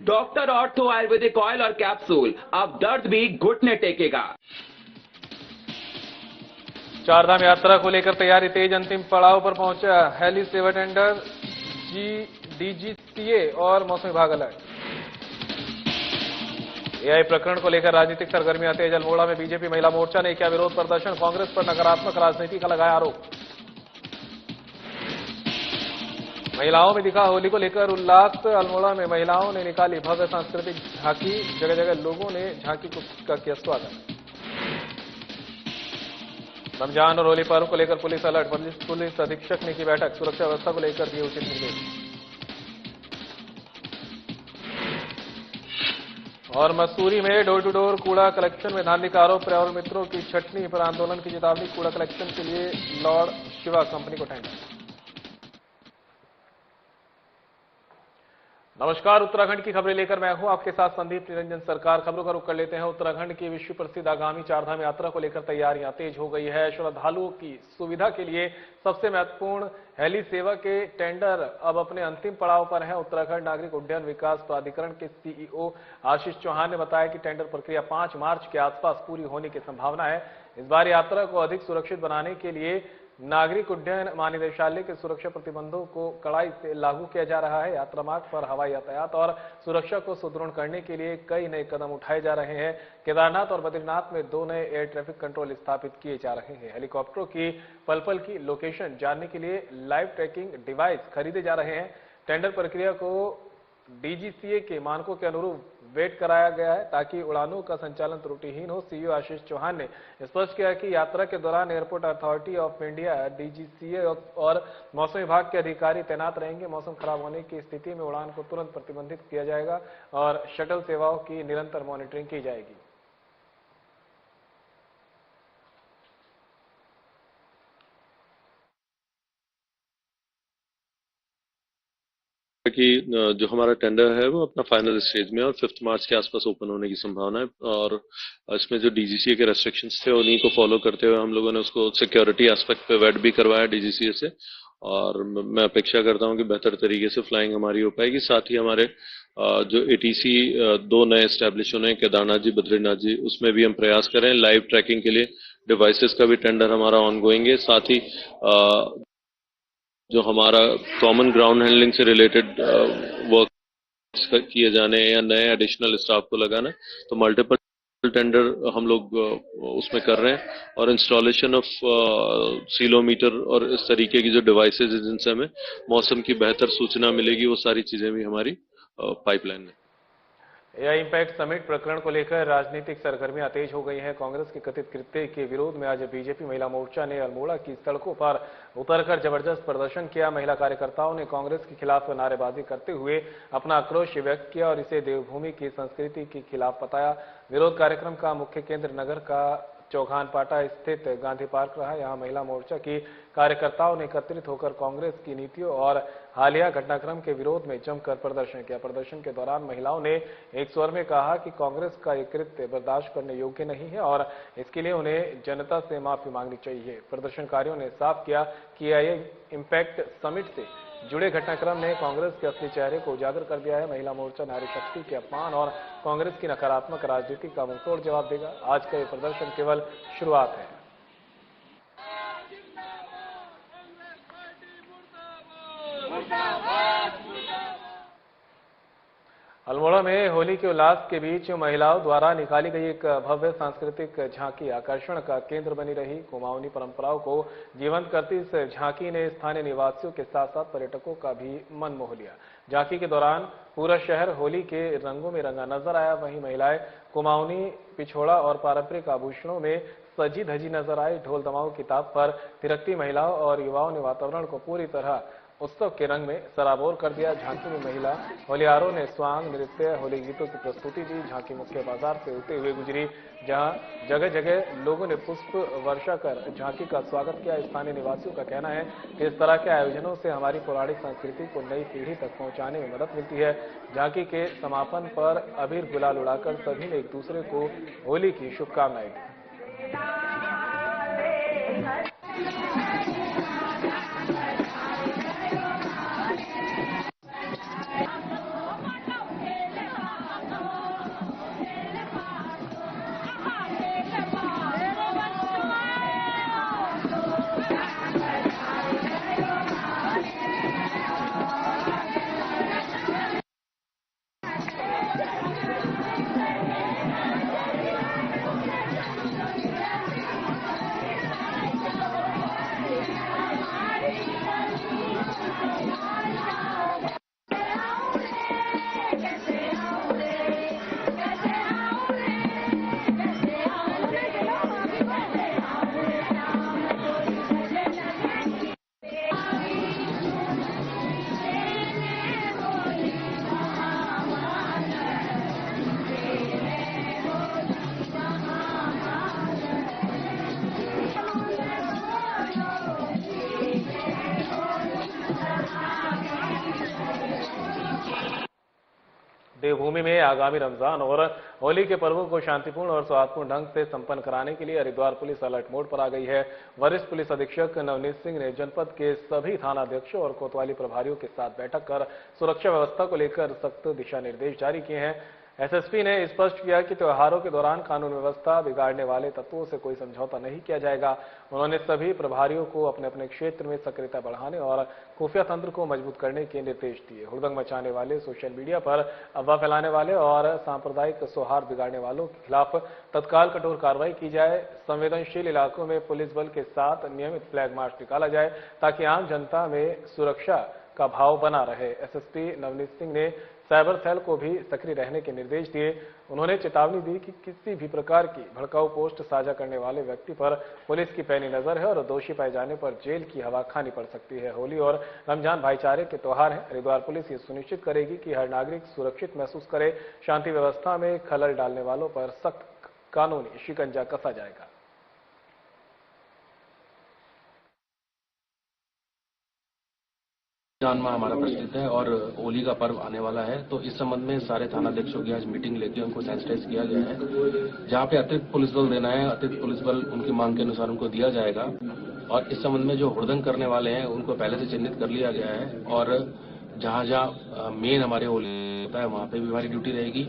Doctor ortho Ayurvedic oil और capsule, अब दर्द भी घुटने टेकेगा। चारधाम यात्रा को लेकर तैयारी तेज, अंतिम पड़ाव पर पहुंचा हेली सेवा टेंडर, डीजीसीए और मौसम विभाग अलर्ट। एआई प्रकरण को लेकर राजनीतिक सरगर्मियां तेज, अल्मोड़ा में बीजेपी महिला मोर्चा ने किया विरोध प्रदर्शन, कांग्रेस पर नकारात्मक राजनीति का लगाया आरोप। महिलाओं में दिखा होली को लेकर उल्लास, अल्मोड़ा में महिलाओं ने निकाली भव्य सांस्कृतिक झांकी, जगह जगह लोगों ने झांकी का किया स्वागत। रमजान और होली पर्व को लेकर पुलिस अलर्ट, पुलिस अधीक्षक ने की बैठक, सुरक्षा व्यवस्था को लेकर दिए उचित निर्देश। और मसूरी में डोर टू डोर कूड़ा कलेक्शन में धांधली का आरोप, पर्यावरण मित्रों की छटनी पर आंदोलन की चेतावनी, कूड़ा कलेक्शन के लिए लॉर्ड शिवा कंपनी को टेंडर। नमस्कार, उत्तराखंड की खबरें लेकर मैं हूं आपके साथ संदीप निरंजन सरकार। खबरों का रुख कर लेते हैं। उत्तराखंड की विश्व प्रसिद्ध आगामी चारधाम यात्रा को लेकर तैयारियां तेज हो गई है। श्रद्धालुओं की सुविधा के लिए सबसे महत्वपूर्ण हेली सेवा के टेंडर अब अपने अंतिम पड़ाव पर हैं। उत्तराखंड नागरिक उड्डयन विकास प्राधिकरण के सीईओ आशीष चौहान ने बताया कि टेंडर प्रक्रिया 5 मार्च के आसपास पूरी होने की संभावना है। इस बार यात्रा को अधिक सुरक्षित बनाने के लिए नागरिक उड्डयन महानिदेशालय के सुरक्षा प्रतिबंधों को कड़ाई से लागू किया जा रहा है। यात्रा मार्ग पर हवाई यातायात और सुरक्षा को सुदृढ़ करने के लिए कई नए कदम उठाए जा रहे हैं। केदारनाथ और बद्रीनाथ में 2 नए एयर ट्रैफिक कंट्रोल स्थापित किए जा रहे हैं। हेलीकॉप्टरों की पल पल की लोकेशन जानने के लिए लाइव ट्रैकिंग डिवाइस खरीदे जा रहे हैं। टेंडर प्रक्रिया को डीजीसीए के मानकों के अनुरूप वेट कराया गया है ताकि उड़ानों का संचालन त्रुटिहीन हो। सीईओ आशीष चौहान ने स्पष्ट किया कि यात्रा के दौरान airport authority of India, DGCA और मौसम विभाग के अधिकारी तैनात रहेंगे। मौसम खराब होने की स्थिति में उड़ान को तुरंत प्रतिबंधित किया जाएगा और शटल सेवाओं की निरंतर मॉनिटरिंग की जाएगी। कि जो हमारा टेंडर है वो अपना फाइनल स्टेज में और 5 मार्च के आसपास ओपन होने की संभावना है। और इसमें जो डीजीसीए के रेस्ट्रिक्शंस थे उन्हीं को फॉलो करते हुए हम लोगों ने उसको सिक्योरिटी एस्पेक्ट पे वेट भी करवाया डीजीसीए से। और मैं अपेक्षा करता हूं कि बेहतर तरीके से फ्लाइंग हमारी हो पाएगी। साथ ही हमारे जो एटीसी 2 नए एस्टेब्लिश होने, केदारनाथ जी, बद्रीनाथ जी, उसमें भी हम प्रयास करें। लाइव ट्रैकिंग के लिए डिवाइसेस का भी टेंडर हमारा ऑनगोइंग है। साथ ही जो हमारा कॉमन ग्राउंड हैंडलिंग से रिलेटेड वर्क किए जाने या नए एडिशनल स्टाफ को लगाना, तो मल्टीपल टेंडर हम लोग उसमें कर रहे हैं। और इंस्टॉलेशन ऑफ सीलोमीटर और इस तरीके की जो डिवाइसेज हैं जिनसे हमें मौसम की बेहतर सूचना मिलेगी, वो सारी चीजें भी हमारी पाइपलाइन में। एआई इंपैक्ट समिट प्रकरण को लेकर राजनीतिक सरगर्मियां तेज हो गई हैं। कांग्रेस के कथित कृत्य के विरोध में आज बीजेपी महिला मोर्चा ने अल्मोड़ा की सड़कों पर उतरकर जबरदस्त प्रदर्शन किया। महिला कार्यकर्ताओं ने कांग्रेस के खिलाफ नारेबाजी करते हुए अपना आक्रोश व्यक्त किया और इसे देवभूमि की संस्कृति के खिलाफ बताया। विरोध कार्यक्रम का मुख्य केंद्र नगर का चौघानपाटा स्थित गांधी पार्क रहा। यहां महिला मोर्चा की कार्यकर्ताओं ने एकत्रित होकर कांग्रेस की नीतियों और हालिया घटनाक्रम के विरोध में जमकर प्रदर्शन किया। प्रदर्शन के दौरान महिलाओं ने एक स्वर में कहा कि कांग्रेस का ये कृत्य बर्दाश्त करने योग्य नहीं है और इसके लिए उन्हें जनता से माफी मांगनी चाहिए। प्रदर्शनकारियों ने साफ किया कि एआई इंपैक्ट समिट से जुड़े घटनाक्रम ने कांग्रेस के असली चेहरे को उजागर कर दिया है। महिला मोर्चा नारी शक्ति के अपमान और कांग्रेस की नकारात्मक राजनीति का मुंहतोड़ जवाब देगा। आज का ये प्रदर्शन केवल शुरुआत है। अल्मोड़ा में होली के उल्लास के बीच महिलाओं द्वारा निकाली गई एक भव्य सांस्कृतिक झांकी आकर्षण का केंद्र बनी रही। कुमाऊनी परंपराओं को जीवंत करती इस झांकी ने स्थानीय निवासियों के साथ साथ पर्यटकों का भी मन मोह लिया। झांकी के दौरान पूरा शहर होली के रंगों में रंगा नजर आया। वहीं महिलाएं कुमाऊनी पिछोड़ा और पारंपरिक आभूषणों में सजी धजी नजर आई। ढोल दमाऊ की ताप पर थिरकती महिलाओं और युवाओं ने वातावरण को पूरी तरह उत्सव के रंग में सराबोर कर दिया। झांकी में महिला होलियारों ने स्वांग नृत्य, होली गीतों की प्रस्तुति दी। झांकी मुख्य बाजार से होते हुए गुजरी, जहां जगह जगह लोगों ने पुष्प वर्षा कर झांकी का स्वागत किया। स्थानीय निवासियों का कहना है कि इस तरह के आयोजनों से हमारी पौराणिक संस्कृति को नई पीढ़ी तक पहुंचाने में मदद मिलती है। झांकी के समापन पर अबीर गुलाल उड़ाकर सभी ने एक दूसरे को होली की शुभकामनाएं दी। देवभूमि में आगामी रमजान और होली के पर्वों को शांतिपूर्ण और सौहार्दपूर्ण ढंग से संपन्न कराने के लिए हरिद्वार पुलिस अलर्ट मोड पर आ गई है। वरिष्ठ पुलिस अधीक्षक नवनीत सिंह ने जनपद के सभी थानाध्यक्षों और कोतवाली प्रभारियों के साथ बैठक कर सुरक्षा व्यवस्था को लेकर सख्त दिशा निर्देश जारी किए हैं। एसएसपी ने स्पष्ट किया कि त्योहारों के दौरान कानून व्यवस्था बिगाड़ने वाले तत्वों से कोई समझौता नहीं किया जाएगा। उन्होंने सभी प्रभारियों को अपने अपने क्षेत्र में सक्रियता बढ़ाने और खुफिया तंत्र को मजबूत करने के निर्देश दिए। हुड़दंग मचाने वाले, सोशल मीडिया पर अफवाह फैलाने वाले और सांप्रदायिक सौहार्द बिगाड़ने वालों के खिलाफ तत्काल कठोर कार्रवाई की जाए। संवेदनशील इलाकों में पुलिस बल के साथ नियमित फ्लैग मार्च निकाला जाए ताकि आम जनता में सुरक्षा का भाव बना रहे। एसएसपी नवनीत सिंह ने साइबर सेल को भी सक्रिय रहने के निर्देश दिए। उन्होंने चेतावनी दी कि किसी भी प्रकार की भड़काऊ पोस्ट साझा करने वाले व्यक्ति पर पुलिस की पैनी नजर है और दोषी पाए जाने पर जेल की हवा खानी पड़ सकती है। होली और रमजान भाईचारे के त्योहार हैं। हरिद्वार पुलिस ये सुनिश्चित करेगी कि हर नागरिक सुरक्षित महसूस करे। शांति व्यवस्था में खलल डालने वालों पर सख्त कानूनी शिकंजा कसा जाएगा। रमजान माह हमारा प्रचलित है और होली का पर्व आने वाला है, तो इस संबंध में सारे थानाध्यक्षों की आज मीटिंग लेके उनको सेंसिटाइज किया गया है। जहाँ पे अतिरिक्त पुलिस बल देना है, अतिरिक्त पुलिस बल उनकी मांग के अनुसार उनको दिया जाएगा। और इस संबंध में जो हुड़दंग करने वाले हैं उनको पहले से चिन्हित कर लिया गया है और जहाँ जहाँ मेन हमारे होली होता है वहाँ पे भी हमारी ड्यूटी रहेगी।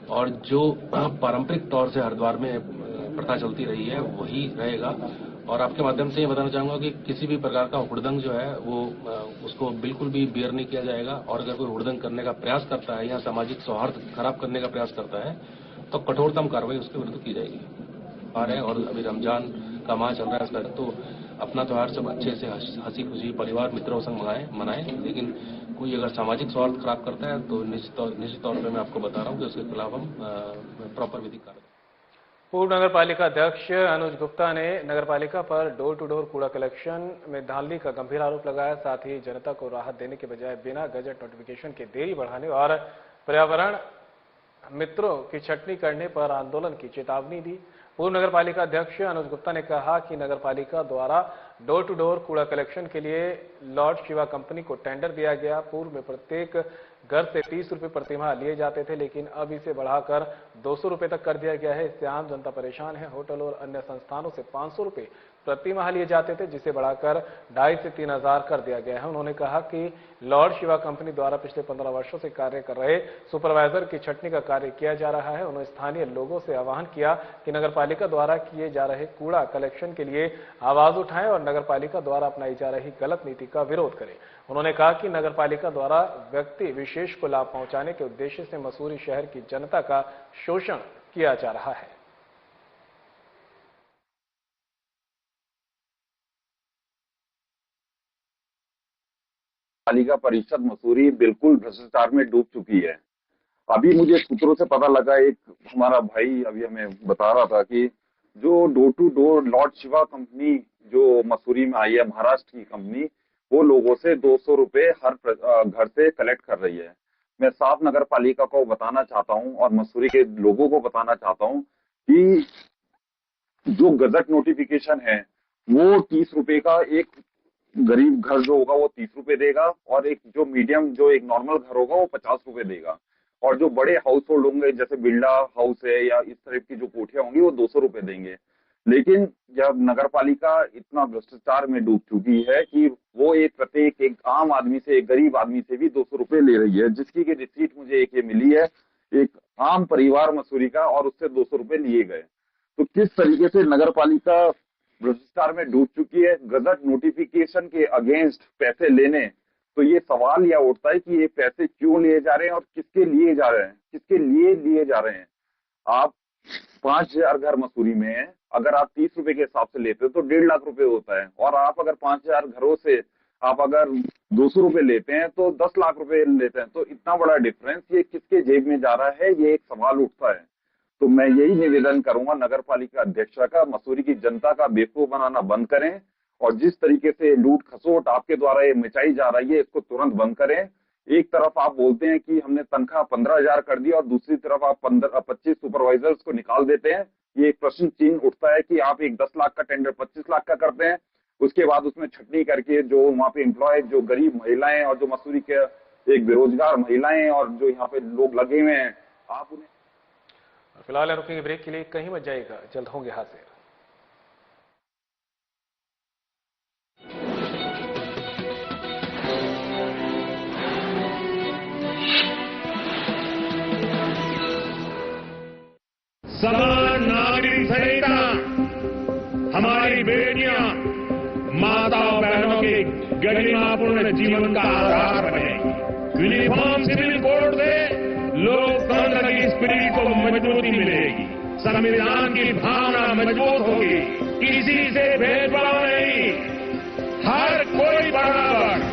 और जो पारंपरिक तौर से हरिद्वार में प्रथा चलती रही है वही रहेगा। और आपके माध्यम से ये बताना चाहूंगा कि किसी भी प्रकार का हुड़दंग जो है वो उसको बिल्कुल भी बियर नहीं किया जाएगा। और अगर कोई हुड़दंग करने का प्रयास करता है या सामाजिक सौहार्द खराब करने का प्रयास करता है तो कठोरतम कार्रवाई उसके विरुद्ध की जाएगी। और अभी रमजान का माह चल रहा है, इसका तो अपना त्योहार सब अच्छे से हंसी खुशी परिवार मित्रों संग मनाएं। लेकिन कोई अगर सामाजिक सौहार्द खराब करता है तो निश्चित तौर पर मैं आपको बता रहा हूँ कि उसके खिलाफ हम प्रॉपर विधिक कार्रवाई। पूर्व नगर पालिका अध्यक्ष अनुज गुप्ता ने नगर पालिका पर डोर टू डोर कूड़ा कलेक्शन में धांधली का गंभीर आरोप लगाया। साथ ही जनता को राहत देने के बजाय बिना गजट नोटिफिकेशन के देरी बढ़ाने और पर्यावरण मित्रों की छटनी करने पर आंदोलन की चेतावनी दी। पूर्व नगर पालिका अध्यक्ष अनुज गुप्ता ने कहा कि नगर पालिका द्वारा डोर टू डोर कूड़ा कलेक्शन के लिए लॉर्ड शिवा कंपनी को टेंडर दिया गया। पूर्व में प्रत्येक घर से 30 रुपए प्रतिमाह लिए जाते थे, लेकिन अब इसे बढ़ाकर 200 रुपए तक कर दिया गया है। इससे आम जनता परेशान है। होटल और अन्य संस्थानों से 500 रुपए प्रति माह लिए जाते थे, जिसे बढ़ाकर 2,500 से 3,000 कर दिया गया है। उन्होंने कहा कि लॉर्ड शिवा कंपनी द्वारा पिछले 15 वर्षों से कार्य कर रहे सुपरवाइजर की छटनी का कार्य किया जा रहा है। उन्होंने स्थानीय लोगों से आह्वान किया कि नगरपालिका द्वारा किए जा रहे कूड़ा कलेक्शन के लिए आवाज उठाएं और नगरपालिका द्वारा अपनाई जा रही गलत नीति का विरोध करें। उन्होंने कहा कि नगरपालिका द्वारा व्यक्ति विशेष को लाभ पहुंचाने के उद्देश्य से मसूरी शहर की जनता का शोषण किया जा रहा है। पालिका परिषद मसूरी बिल्कुल भ्रष्टाचार में डूब चुकी है। अभी मुझे सूत्रों से पता लगा, एक हमारा भाई अभी हमें बता रहा था कि जो door to door lord Shiva company जो मसूरी में आई है, महाराष्ट्र की कंपनी, वो लोगों से 200 रुपए हर घर से कलेक्ट कर रही है। मैं साफ नगर पालिका को बताना चाहता हूं और मसूरी के लोगों को बताना चाहता हूं कि जो गजट नोटिफिकेशन है वो 30 रुपए का, एक गरीब घर जो होगा वो 30 रुपए देगा और एक जो मीडियम जो एक नॉर्मल घर होगा वो 50 रुपए देगा। और जो बड़े हाउस होल्ड होंगे जैसे बिरला हाउस है या इस तरह की जो कोठियां होंगी वो 200 रुपए देंगे। लेकिन जब नगर पालिका इतना भ्रष्टाचार में डूब चुकी है कि वो प्रत्येक एक आम आदमी से, एक गरीब आदमी से भी 200 रुपए ले रही है, जिसकी की रिसीट मुझे एक ये मिली है, एक आम परिवार मसूरी का, और उससे 200 रुपए लिए गए। तो किस तरीके से नगर पालिका भ्रष्टाचार में डूब चुकी है। गजट नोटिफिकेशन के अगेंस्ट पैसे लेने, तो ये सवाल यह उठता है कि ये पैसे क्यों लिए जा रहे हैं और किसके लिए जा रहे हैं, किसके लिए लिए जा रहे हैं। आप 5,000 घर मसूरी में है, अगर आप 30 रुपए के हिसाब से लेते हो तो 1.5 लाख रुपए होता है। और आप अगर 5,000 घरों से आप अगर 200 रुपए लेते हैं तो 10 लाख रुपए लेते हैं। तो इतना बड़ा डिफरेंस ये किसके जेब में जा रहा है, ये एक सवाल उठता है। तो मैं यही निवेदन करूंगा नगर पालिका अध्यक्ष का, मसूरी की जनता का बेवकूफ बनाना बंद करें और जिस तरीके से लूट खसोट आपके द्वारा ये मचाई जा रही है इसको तुरंत बंद करें। एक तरफ आप बोलते हैं कि हमने तनख्वाह 15,000 कर दी और दूसरी तरफ आप 25 सुपरवाइजर्स को निकाल देते हैं। ये एक प्रश्न चिन्ह उठता है कि आप एक 10 लाख का टेंडर 25 लाख का करते हैं, उसके बाद उसमें छटनी करके जो वहां पे एम्प्लॉय, जो गरीब महिलाएं और जो मसूरी के एक बेरोजगार महिलाएं और जो यहाँ पे लोग लगे हुए हैं, आप उन्हें फिलहाल रुकेंगे ब्रेक के लिए, कहीं मत जाइएगा, जल्द होंगे हाजिर। समान नागरिक संहिता हमारी बेटियां, माता बहनों के गरिमापूर्ण जीवन का आधार बने। यूनिफॉर्म सिविल कोड से लोकतंत्र की स्पिरिट को मजबूती मिलेगी, संविधान की भावना मजबूत होगी, किसी से भेदभाव नहीं, हर कोई बराबर।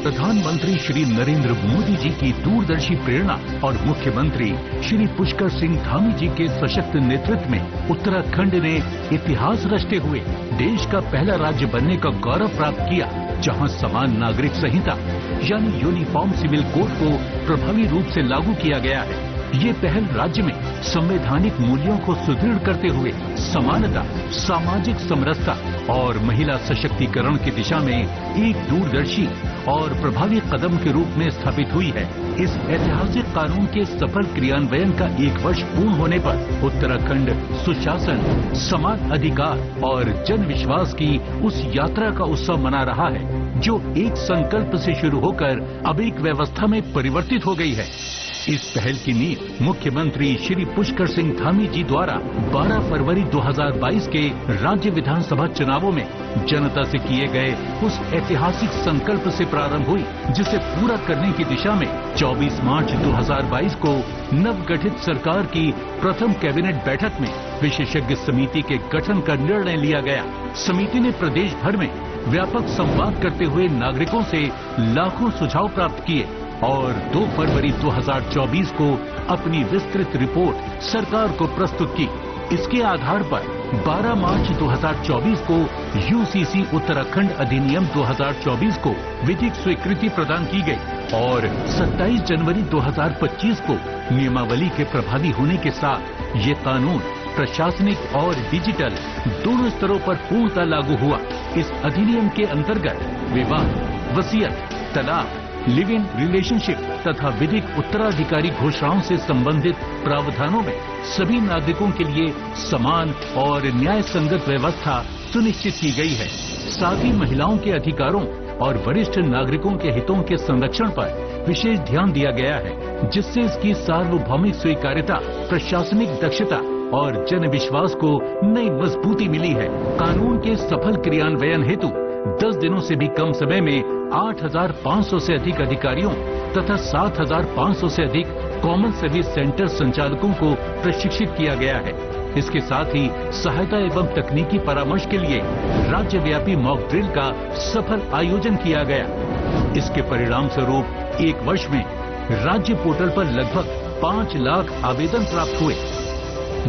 प्रधानमंत्री श्री नरेंद्र मोदी जी की दूरदर्शी प्रेरणा और मुख्यमंत्री श्री पुष्कर सिंह धामी जी के सशक्त नेतृत्व में उत्तराखंड ने इतिहास रचते हुए देश का पहला राज्य बनने का गौरव प्राप्त किया, जहां समान नागरिक संहिता यानी यूनिफॉर्म सिविल कोड को प्रभावी रूप से लागू किया गया है। ये पहल राज्य में संवैधानिक मूल्यों को सुदृढ़ करते हुए समानता, सामाजिक समरसता और महिला सशक्तिकरण की दिशा में एक दूरदर्शी और प्रभावी कदम के रूप में स्थापित हुई है। इस ऐतिहासिक कानून के सफल क्रियान्वयन का 1 वर्ष पूर्ण होने पर उत्तराखंड सुशासन, समान अधिकार और जन विश्वास की उस यात्रा का उत्सव मना रहा है जो एक संकल्प से शुरू होकर अब एक व्यवस्था में परिवर्तित हो गई है। इस पहल की नींव मुख्यमंत्री श्री पुष्कर सिंह धामी जी द्वारा 12 फरवरी 2022 के राज्य विधानसभा चुनावों में जनता से किए गए उस ऐतिहासिक संकल्प से प्रारंभ हुई, जिसे पूरा करने की दिशा में 24 मार्च 2022 को नवगठित सरकार की प्रथम कैबिनेट बैठक में विशेषज्ञ समिति के गठन का निर्णय लिया गया। समिति ने प्रदेश भर में व्यापक संवाद करते हुए नागरिकों से लाखों सुझाव प्राप्त किए और 2 फरवरी 2024 को अपनी विस्तृत रिपोर्ट सरकार को प्रस्तुत की। इसके आधार पर 12 मार्च 2024 को यूसीसी उत्तराखंड अधिनियम 2024 को विधिक स्वीकृति प्रदान की गई और 27 जनवरी 2025 को नियमावली के प्रभावी होने के साथ ये कानून प्रशासनिक और डिजिटल दोनों स्तरों पर पूर्णतः लागू हुआ। इस अधिनियम के अंतर्गत विवाह, वसीयत, तलाक, लिव इन रिलेशनशिप तथा विधिक उत्तराधिकारी घोषणाओं से संबंधित प्रावधानों में सभी नागरिकों के लिए समान और न्याय संगत व्यवस्था सुनिश्चित की गई है। साथ ही महिलाओं के अधिकारों और वरिष्ठ नागरिकों के हितों के संरक्षण पर विशेष ध्यान दिया गया है, जिससे इसकी सार्वभौमिक स्वीकार्यता, प्रशासनिक दक्षता और जन विश्वास को नई मजबूती मिली है। कानून के सफल क्रियान्वयन हेतु 10 दिनों से भी कम समय में 8,500 से अधिक अधिकारियों तथा 7,500 से अधिक कॉमन सर्विस सेंटर संचालकों को प्रशिक्षित किया गया है। इसके साथ ही सहायता एवं तकनीकी परामर्श के लिए राज्यव्यापी मॉक ड्रिल का सफल आयोजन किया गया। इसके परिणाम स्वरूप 1 वर्ष में राज्य पोर्टल पर लगभग 5 लाख आवेदन प्राप्त हुए,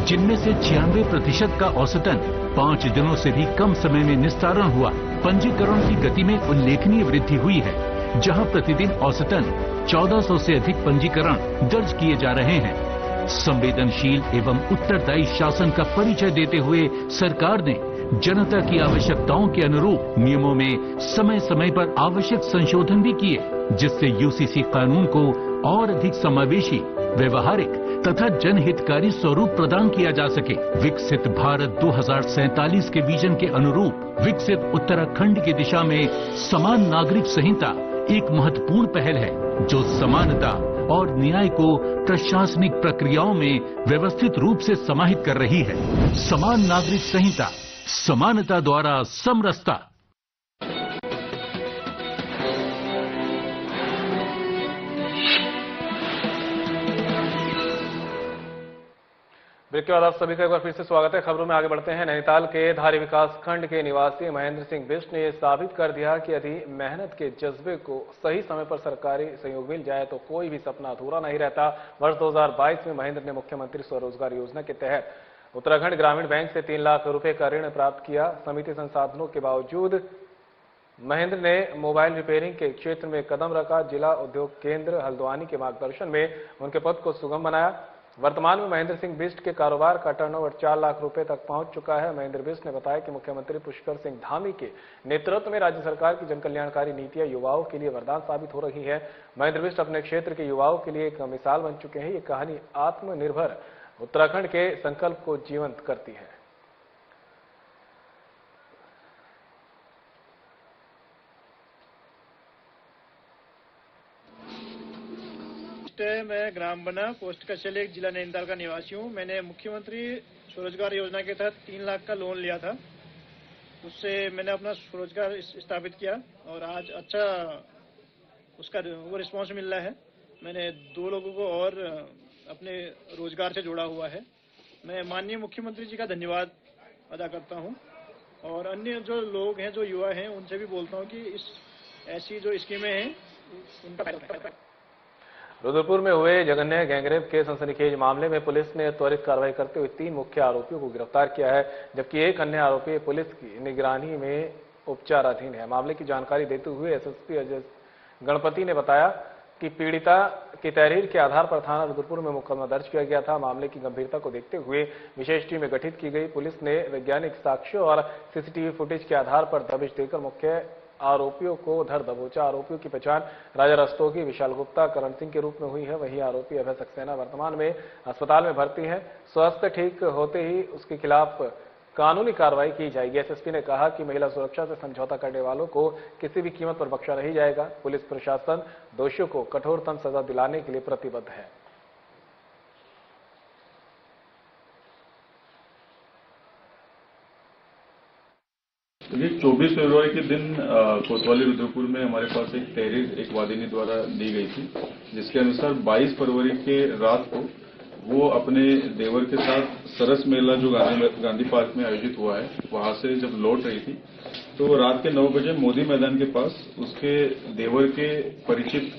जिनमें से 96% का औसतन 5 दिनों से भी कम समय में निस्तारण हुआ। पंजीकरण की गति में उल्लेखनीय वृद्धि हुई है, जहां प्रतिदिन औसतन 1400 से अधिक पंजीकरण दर्ज किए जा रहे हैं। संवेदनशील एवं उत्तरदायी शासन का परिचय देते हुए सरकार ने जनता की आवश्यकताओं के अनुरूप नियमों में समय समय पर आवश्यक संशोधन भी किए, जिससे यूसीसी कानून को और अधिक समावेशी, व्यवहारिक तथा जनहितकारी स्वरूप प्रदान किया जा सके। विकसित भारत 2047 के विजन के अनुरूप विकसित उत्तराखंड की दिशा में समान नागरिक संहिता एक महत्वपूर्ण पहल है, जो समानता और न्याय को प्रशासनिक प्रक्रियाओं में व्यवस्थित रूप से समाहित कर रही है। समान नागरिक संहिता, समानता द्वारा समरसता। ब्रेक के बाद आप सभी का एक बार फिर से स्वागत है। खबरों में आगे बढ़ते हैं। नैनीताल के धारी विकास खंड के निवासी महेंद्र सिंह बिष्ट ने यह साबित कर दिया कि यदि मेहनत के जज्बे को सही समय पर सरकारी सहयोग मिल जाए तो कोई भी सपना अधूरा नहीं रहता। वर्ष 2022 में महेंद्र ने मुख्यमंत्री स्वरोजगार योजना के तहत उत्तराखंड ग्रामीण बैंक से 3 लाख रुपए का ऋण प्राप्त किया। सीमित संसाधनों के बावजूद महेंद्र ने मोबाइल रिपेयरिंग के क्षेत्र में कदम रखा। जिला उद्योग केंद्र हल्द्वानी के मार्गदर्शन में उनके पद को सुगम बनाया। वर्तमान में महेंद्र सिंह बिष्ट के कारोबार का टर्नओवर 4 लाख रुपए तक पहुंच चुका है। महेंद्र बिष्ट ने बताया कि मुख्यमंत्री पुष्कर सिंह धामी के नेतृत्व में राज्य सरकार की जनकल्याणकारी नीतियां युवाओं के लिए वरदान साबित हो रही है। महेंद्र बिष्ट अपने क्षेत्र के युवाओं के लिए एक मिसाल बन चुके हैं। ये कहानी आत्मनिर्भर उत्तराखंड के संकल्प को जीवंत करती है। मैं ग्राम बना पोस्ट कचलेक जिला नैनीताल का निवासी हूँ। मैंने मुख्यमंत्री स्वरोजगार योजना के तहत 3 लाख का लोन लिया था। उससे मैंने अपना स्वरोजगार स्थापित किया और आज अच्छा उसका वो रिस्पांस मिल रहा है। मैंने 2 लोगों को और अपने रोजगार से जोड़ा हुआ है। मैं माननीय मुख्यमंत्री जी का धन्यवाद अदा करता हूँ और अन्य जो लोग हैं, जो युवा हैं, उनसे भी बोलता हूँ कि इस ऐसी जो स्कीमें हैं उनका फायदा उठाएं। रुद्रपुर में हुए जघन्य गैंगरेप के सनसनीखेज मामले में पुलिस ने त्वरित कार्रवाई करते हुए 3 मुख्य आरोपियों को गिरफ्तार किया है, जबकि एक अन्य आरोपी पुलिस की निगरानी में उपचाराधीन है। मामले की जानकारी देते हुए एसएसपी अजय गणपति ने बताया कि पीड़िता की तहरीर के आधार पर थाना रुद्रपुर में मुकदमा दर्ज किया गया था। मामले की गंभीरता को देखते हुए विशेष टीमें गठित की गई। पुलिस ने वैज्ञानिक साक्ष्यों और सीसीटीवी फुटेज के आधार पर दबिश देकर मुख्य आरोपियों को धर दबोचा। आरोपियों की पहचान राजा रस्तोगी, विशाल गुप्ता, करण सिंह के रूप में हुई है। वहीं आरोपी अभय सक्सेना वर्तमान में अस्पताल में भर्ती है। स्वास्थ्य ठीक होते ही उसके खिलाफ कानूनी कार्रवाई की जाएगी। एसएसपी ने कहा कि महिला सुरक्षा से समझौता करने वालों को किसी भी कीमत पर बख्शा नहीं जाएगा। पुलिस प्रशासन दोषियों को कठोरतम सजा दिलाने के लिए प्रतिबद्ध है। ये 24 फरवरी के दिन कोतवाली रुद्रपुर में हमारे पास एक तहरीर एक वादिनी द्वारा दी गई थी, जिसके अनुसार 22 फरवरी के रात को वो अपने देवर के साथ सरस मेला जो गांधी पार्क में आयोजित हुआ है, वहां से जब लौट रही थी तो रात के 9 बजे मोदी मैदान के पास उसके देवर के परिचित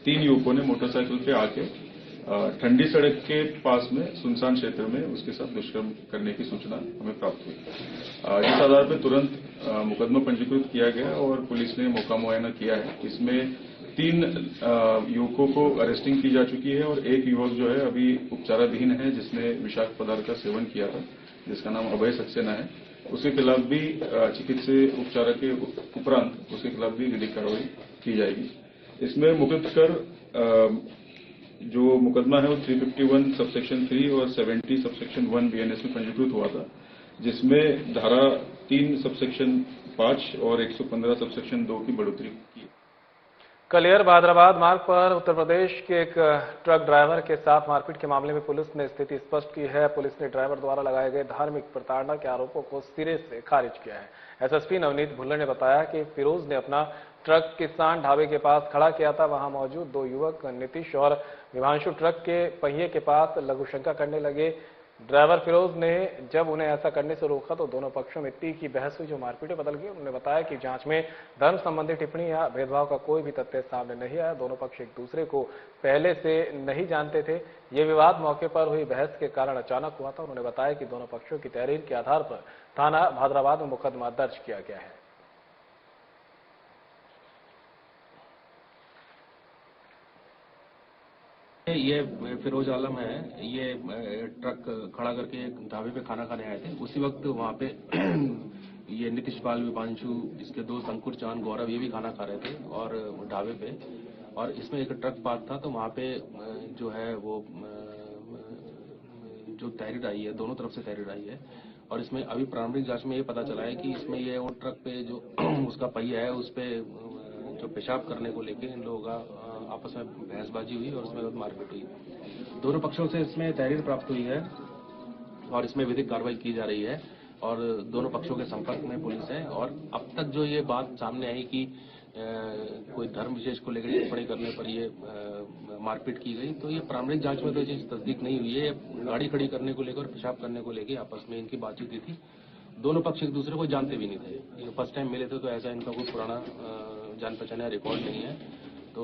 3 युवकों ने मोटरसाइकिल पे आके ठंडी सड़क के पास में सुनसान क्षेत्र में उसके साथ दुष्कर्म करने की सूचना हमें प्राप्त हुई। इस आधार पर तुरंत मुकदमा पंजीकृत किया गया और पुलिस ने मौका मुआयना किया है। इसमें 3 युवकों को अरेस्टिंग की जा चुकी है और एक युवक जो है अभी उपचाराधीन है, जिसने विषाक्त पदार्थ का सेवन किया था, जिसका नाम अभय सक्सेना है। उसके खिलाफ भी चिकित्सीय उपचार के उपरांत उसके खिलाफ भी विधिक कार्रवाई की जाएगी। इसमें मुख्यतः कर जो मुकदमा है वो 351 सबसेक्शन 3 और 70 सबसेक्शन 1 बीएनएस में पंजीकृत हुआ था, जिसमें धारा 3 सबसेक्शन 5 और 115 सबसेक्शन 2 की बढ़ोतरी की। कलियर भादराबाद मार्ग पर उत्तर प्रदेश के एक ट्रक ड्राइवर के साथ मारपीट के मामले में पुलिस ने स्थिति स्पष्ट की है। पुलिस ने ड्राइवर द्वारा लगाए गए धार्मिक प्रताड़ना के आरोपों को सिरे से खारिज किया है। एसएसपी नवनीत भुल्लर ने बताया कि फिरोज ने अपना ट्रक किसान ढाबे के पास खड़ा किया था। वहां मौजूद 2 युवक नीतीश और विभांशु ट्रक के पहिए के पास लघुशंका करने लगे। ड्राइवर फिरोज ने जब उन्हें ऐसा करने से रोका तो दोनों पक्षों में तीखी बहस हुई, जो मारपीटें बदल गई। उन्होंने बताया कि जांच में धर्म संबंधी टिप्पणी या भेदभाव का कोई भी तथ्य सामने नहीं आया। दोनों पक्ष एक दूसरे को पहले से नहीं जानते थे। ये विवाद मौके पर हुई बहस के कारण अचानक हुआ था। उन्होंने बताया कि दोनों पक्षों की तहरीर के आधार पर थाना भादराबाद में मुकदमा दर्ज किया गया है। ये फिरोज आलम है, ये ट्रक खड़ा करके ढाबे पे खाना खाने आए थे। उसी वक्त वहाँ पे ये नीतीश पाल, विभांशु, इसके दोस्त अंकुर चांद, गौरव, ये भी खाना खा रहे थे और ढाबे पे, और इसमें एक ट्रक पार्क था। तो वहाँ पे जो है वो जो तहरीर आई है, दोनों तरफ से तहरीर आई है और इसमें अभी प्रारंभिक जांच में ये पता चला है कि इसमें ये वो ट्रक पे जो उसका पहिया है, उस पे जो पेशाब करने को लेके इन लोगों का आपस में बहसबाजी हुई और उसमें मारपीट हुई। दोनों पक्षों से इसमें तहरीर प्राप्त हुई है और इसमें विधिक कार्रवाई की जा रही है और दोनों पक्षों के संपर्क में पुलिस है। और अब तक जो ये बात सामने आई कि कोई धर्म विशेष को लेकर टिप्पणी करने पर ये मारपीट की गई, तो ये प्रारंभिक जांच में तो ये चीज तस्दीक नहीं हुई है। गाड़ी खड़ी करने को लेकर, पेशाब करने को लेकर आपस में इनकी बातचीत हुई थी। दोनों पक्ष एक दूसरे को जानते भी नहीं थे। ये फर्स्ट टाइम मिले थे, तो ऐसा इनका कोई पुराना जान पहचान या रिकॉर्ड नहीं है। तो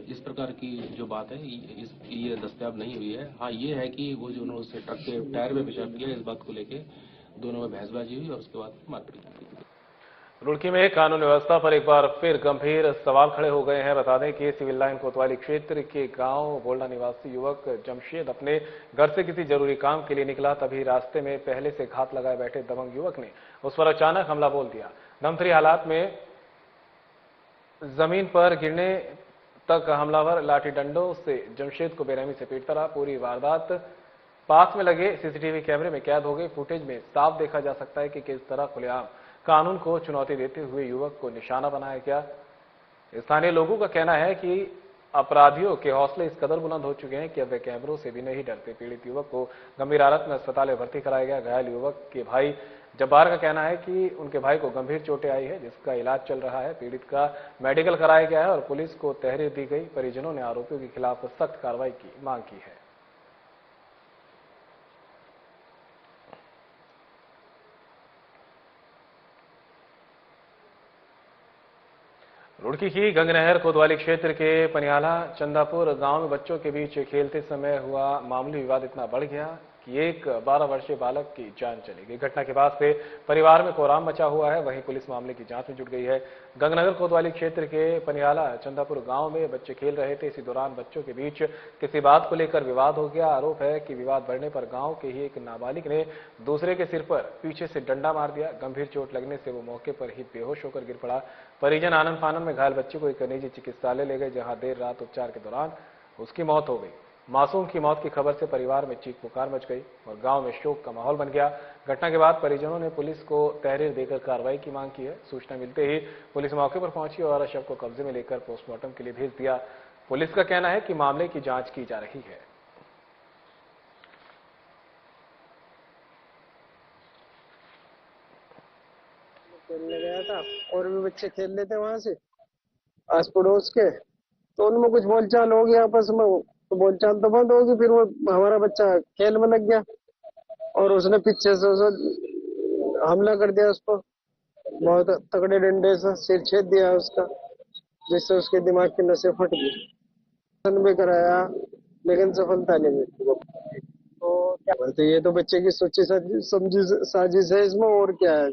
इस प्रकार की जो बात है ये दस्तयाब नहीं हुई है। हाँ, ये है कि वो जो उन्होंने ट्रक के टायर में पेशाब किया, इस बात को लेके दोनों में बहसबाजी हुई और उसके बाद मारपीट की। रुड़की में कानून व्यवस्था पर एक बार फिर गंभीर सवाल खड़े हो गए हैं। बता दें कि सिविल लाइन कोतवाली क्षेत्र के गांव बोल्डा निवासी युवक जमशेद अपने घर से किसी जरूरी काम के लिए निकला, तभी रास्ते में पहले से घात लगाए बैठे दबंग युवक ने उस पर अचानक हमला बोल दिया। दमथरी हालात में जमीन पर गिरने तक हमलावर लाठी डंडों से जमशेद को बेरहमी से पीटता रहा। पूरी वारदात पास में लगे सीसीटीवी कैमरे में कैद हो गई। फुटेज में साफ देखा जा सकता है कि किस तरह खुलेआम कानून को चुनौती देते हुए युवक को निशाना बनाया गया। स्थानीय लोगों का कहना है कि अपराधियों के हौसले इस कदर बुलंद हो चुके हैं कि अब वे कैमरों से भी नहीं डरते। पीड़ित युवक को गंभीर हालत में अस्पताल में भर्ती कराया गया। घायल युवक के भाई जब्बार का कहना है कि उनके भाई को गंभीर चोटें आई है, जिसका इलाज चल रहा है। पीड़ित का मेडिकल कराया गया है और पुलिस को तहरीर दी गई। परिजनों ने आरोपियों के खिलाफ सख्त कार्रवाई की मांग की है। रुड़की की गंगनहर कोतवाली क्षेत्र के पनियाला चंदापुर गांव में बच्चों के बीच खेलते समय हुआ मामूली विवाद इतना बढ़ गया कि एक 12 वर्षीय बालक की जान चली गई। घटना के बाद से परिवार में कोहराम मचा हुआ है। वहीं पुलिस मामले की जांच में जुट गई है। गंगनगर कोतवाली क्षेत्र के पनियाला चंदापुर गांव में बच्चे खेल रहे थे। इसी दौरान बच्चों के बीच किसी बात को लेकर विवाद हो गया। आरोप है कि विवाद बढ़ने पर गांव के ही एक नाबालिग ने दूसरे के सिर पर पीछे से डंडा मार दिया। गंभीर चोट लगने से वो मौके पर ही बेहोश होकर गिर पड़ा। परिजन आनन फानन में घायल बच्चे को एक निजी चिकित्सालय ले गए, जहां देर रात उपचार के दौरान उसकी मौत हो गई। मासूम की मौत की खबर से परिवार में चीख पुकार मच गई और गांव में शोक का माहौल बन गया। घटना के बाद परिजनों ने पुलिस को तहरीर देकर कार्रवाई की मांग की है। सूचना मिलते ही पुलिस मौके पर पहुंची और शव को कब्जे में लेकर पोस्टमार्टम के लिए भेज दिया। पुलिस का कहना है कि मामले की जांच की जा रही है। खेलने गया था और भी बच्चे खेल रहे थे वहां से आस पड़ोस के, तो उनमें कुछ बोलचाल हो गया आपस में। तो बोलचाल तो बंद होगी, फिर वो हमारा बच्चा खेल में लग गया और उसने पीछे से हमला कर दिया उसको। बहुत तगड़े डंडे से सिर छेद दिया उसका, जिससे उसके दिमाग की नसें फट गई। भी कराया लेकिन सफलता नहीं मिली। तो क्या बोलते, ये तो बच्चे की सोची समझी साजिश है इसमें, और क्या है।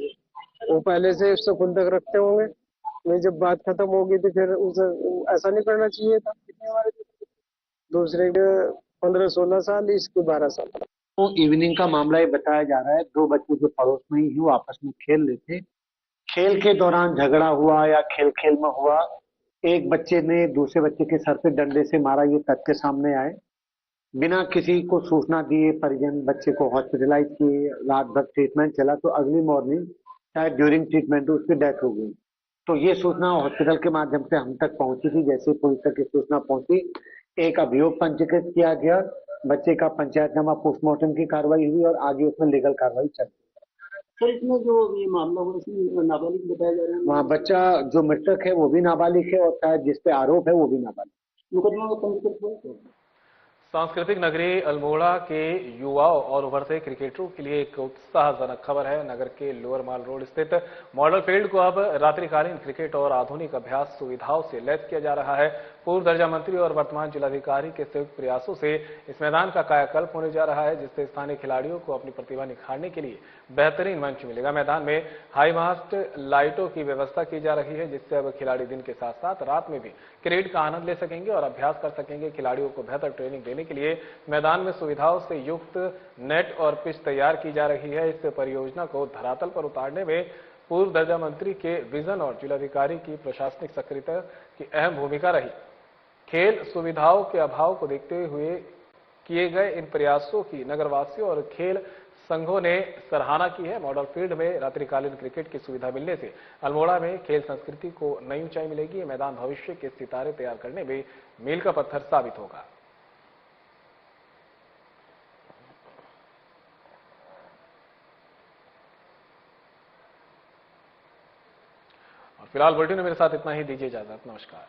वो पहले से उससे खुद तक रखते होंगे। नहीं, जब बात खत्म होगी तो फिर उसे ऐसा नहीं करना चाहिए था। दूसरे के 15-16 साल, इसके 12 साल। तो इवनिंग का मामला ये बताया जा रहा है। दो बच्चे जो पड़ोस में ही वो आपस में खेल रहे थे। खेल के दौरान झगड़ा हुआ या खेल खेल में हुआ, एक बच्चे ने दूसरे बच्चे के सर पे डंडे से मारा। ये तथ्य सामने आए। बिना किसी को सूचना दिए परिजन बच्चे को हॉस्पिटलाइज किए। रात भर ट्रीटमेंट चला, तो अगली मॉर्निंग शायद ड्यूरिंग ट्रीटमेंट उसकी डेथ हो गई। तो ये सूचना हॉस्पिटल के माध्यम से हम तक पहुंची थी। जैसे पुलिस तक की सूचना पहुंची, एक अभियोग पंजीकृत किया गया। बच्चे का पंचायतनामा पोस्टमार्टम की कार्रवाई हुई और आगे उसमें लीगल कार्रवाई चल रही। सर, इसमें जो ये मामला हुआ इसमें नाबालिग बताया जा रहा है। वहाँ बच्चा जो मृतक है वो भी नाबालिग है और शायद जिसपे आरोप है वो भी नाबालिग। मुकदमा पंजीकृत हुआ। सांस्कृतिक नगरी अल्मोड़ा के युवाओं और उभरते क्रिकेटरों के लिए एक उत्साहजनक खबर है। नगर के लोअर माल रोड स्थित मॉडल फील्ड को अब रात्रिकालीन क्रिकेट और आधुनिक अभ्यास सुविधाओं से लैस किया जा रहा है। पूर्व दर्जा मंत्री और वर्तमान जिलाधिकारी के संयुक्त प्रयासों से इस मैदान का कायाकल्प होने जा रहा है, जिससे स्थानीय खिलाड़ियों को अपनी प्रतिभा निखारने के लिए बेहतरीन मंच मिलेगा। मैदान में हाई मास्ट लाइटों की व्यवस्था की जा रही है, जिससे अब खिलाड़ी दिन के साथ साथ रात में भी क्रिकेट का आनंद ले सकेंगे और अभ्यास कर सकेंगे। खिलाड़ियों को बेहतर ट्रेनिंग देने के लिए मैदान में सुविधाओं से युक्त नेट और पिच तैयार की जा रही है। इस परियोजना को धरातल पर उतारने में पूर्व दर्जा मंत्री के विजन और जिलाधिकारी की प्रशासनिक सक्रियता की अहम भूमिका रही। खेल सुविधाओं के अभाव को देखते हुए किए गए इन प्रयासों की नगरवासियों और खेल संघों ने सराहना की है। मॉडल फील्ड में रात्रिकालीन क्रिकेट की सुविधा मिलने से अल्मोड़ा में खेल संस्कृति को नई ऊंचाई मिलेगी। ये मैदान भविष्य के सितारे तैयार करने में मील का पत्थर साबित होगा। और फिलहाल बुलेटिन में मेरे साथ इतना ही। दीजिए इजाजत। नमस्कार।